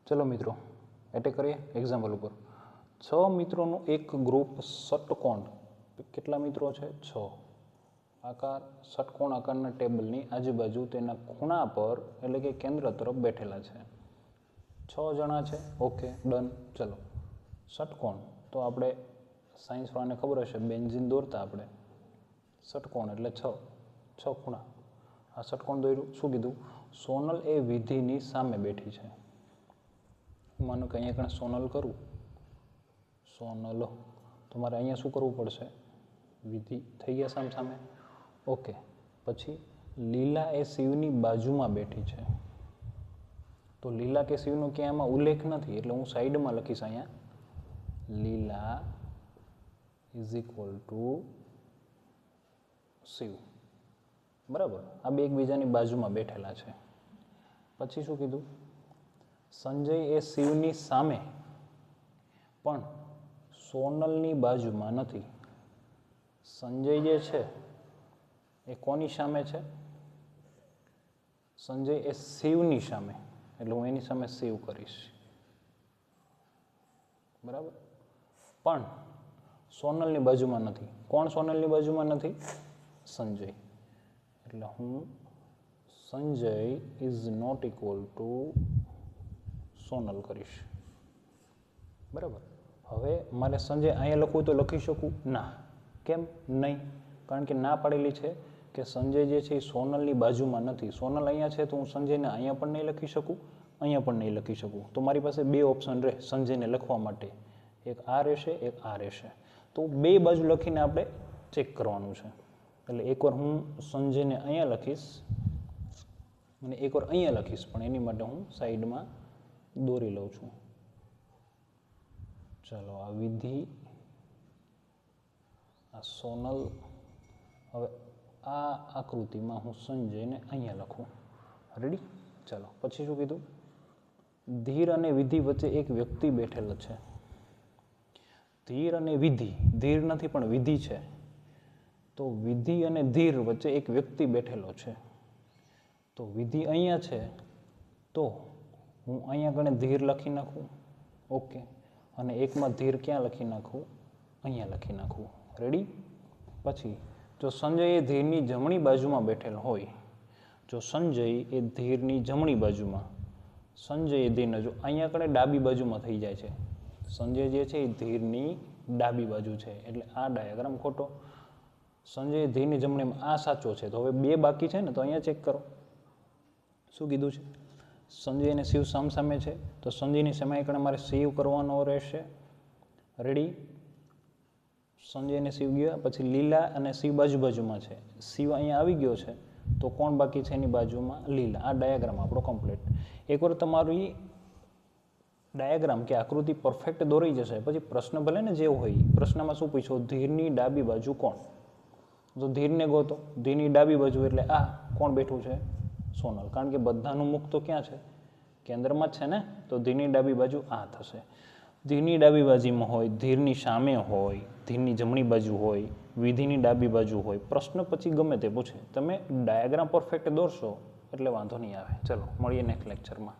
चलो मित्रों एटे करिए एक्जाम्पल पर 6 मित्रों एक ग्रुप षटकोण કેટલા મિત્રો છે 6 આકાર ષટકોણ આકારના ટેબલની આજુબાજુ તેના ખૂણા પર એટલે કે કેન્દ્ર તરફ બેઠેલા છે 6 જણા છે ઓકે ડન ચલો ષટકોણ તો આપણે સાયન્સ વાળાને ખબર હશે બેન્ઝીન દોરતા આપણે ષટકોણ એટલે 6 ખૂણા આ ષટકોણ દોર્યું શું કીધું સોનલ એ વિધિની સામે બેઠી છે માનો કે અહીંયા કણે સોનલ કરું સોનલ તો મારે અહીંયા શું કરવું પડશે વિધિ થઈ ગયા સામ સામે ઓકે પછી લીલા એ શિવની બાજુમાં બેઠી છે તો લીલા કે શિવનો ક્યાં એમાં ઉલ્લેખ નથી એટલે હું સાઈડમાં લખીશ અહીંયા લીલા ઇઝ ઇક્વલ ટુ શિવ બરાબર આ બે એકબીજાની બાજુમાં બેઠેલા છે પછી શું કીધું સંજય એ શિવની સામે પણ સોનલની બાજુમાં નથી સંજય જે છે એ કોની સામે છે સંજય એ શિવની સામે એટલે હું એની સામે શિવ કરીશ બરાબર પણ સોનલની બાજુમાં નથી કોણ સોનલની બાજુમાં નથી સંજય એટલે હું Sanjay is not equal to Sonal કરીશ બરાબર હવે મારે સંજય અહીંયા લખવું તો લખી શકું ના કેમ નહીં કારણ કે ના પાડેલી છે કે સંજય જે છે એ સોનલની બાજુમાં નથી સોનલ અહીંયા છે તો હું સંજયને અહીંયા પણ નહીં લખી શકું અહીંયા પણ નહીં લખી શકું તો મારી પાસે બે ઓપ્શન રહે સંજયને લખવા માટે એક આ રહેશે એક આ રહેશે તો બે બાજુ લખીને આપણે ચેક કરવાનું છે એટલે એકવાર હું સંજયને અહીંયા લખીશ અને એકવાર અહીંયા લખીશ પણ એની માટે હું સાઈડમાં દોરી લઉં છું ચલો આ વિધિ આ સોનલ હવે આ આકૃતિમાં હું સંજયને અહીંયા લખું રેડી ચલો પછી શું કીધું ધીર અને વિધિ વચ્ચે એક વ્યક્તિ બેઠેલ છે ધીર અને વિધિ ધીર નથી પણ વિધિ છે તો વિધિ અને ધીર વચ્ચે એક વ્યક્તિ બેઠેલો છે તો વિધિ અહીંયા છે તો હું અહીંયા ગણે ધીર લખી નાખું ઓકે અને એકમાં ધીર ક્યાં લખી નાખું અહીંયા લખી નાખું રેડી પછી જો સંજય એ ધીરની જમણી બાજુમાં બેઠેલ હોય જો સંજય એ ધીરની જમણી બાજુમાં સંજય એ ધીરને જો અહીંયા કણે ડાબી બાજુમાં થઈ જાય છે સંજય જે છે એ ધીરની ડાબી બાજુ છે એટલે આ ડાયાગ્રામ ખોટો સંજય ધીરની જમણીમાં આ સાચો છે તો હવે બે બાકી છે ને તો અહીંયા ચેક કરો શું કીધું છે સંજય અને શિવ સામસામે છે તો સંજયની સામે કણે મારે શિવ કરવાનો રહેશે રેડી સંજય અને શિવ ગયા પછી લીલા અને શિવ બાજુમાં છે શિવ અહીંયા આવી ગયો છે તો કોણ બાકી છે એની બાજુમાં લીલા આ ડાયાગ્રામ આપણો કમ્પ્લીટ એકવાર તમારી ડાયાગ્રામ કે આકૃતિ પરફેક્ટ દોરાઈ જશે પછી પ્રશ્ન ભલે ને જેવો હોય પ્રશ્નમાં શું પૂછ્યો ધીરની ડાબી બાજુ કોણ તો ધીરને ગોતો ધીરની ડાબી બાજુ એટલે આ કોણ બેઠું છે સોનલ કારણ કે બધાનું મુખ તો ક્યાં છે કેન્દ્રમાં જ છે ને તો ધીરની ડાબી બાજુ આ થશે ધીરની ડાબી બાજુમાં હોય ધીરની સામે હોય ધીરની જમણી બાજુ હોય વિધિની ડાબી બાજુ હોય પ્રશ્ન પછી ગમે તે પૂછે તમે ડાયાગ્રામ પરફેક્ટ દોરશો એટલે વાંધો નહીં આવે ચલો મળીએ નેક્સ્ટ લેક્ચરમાં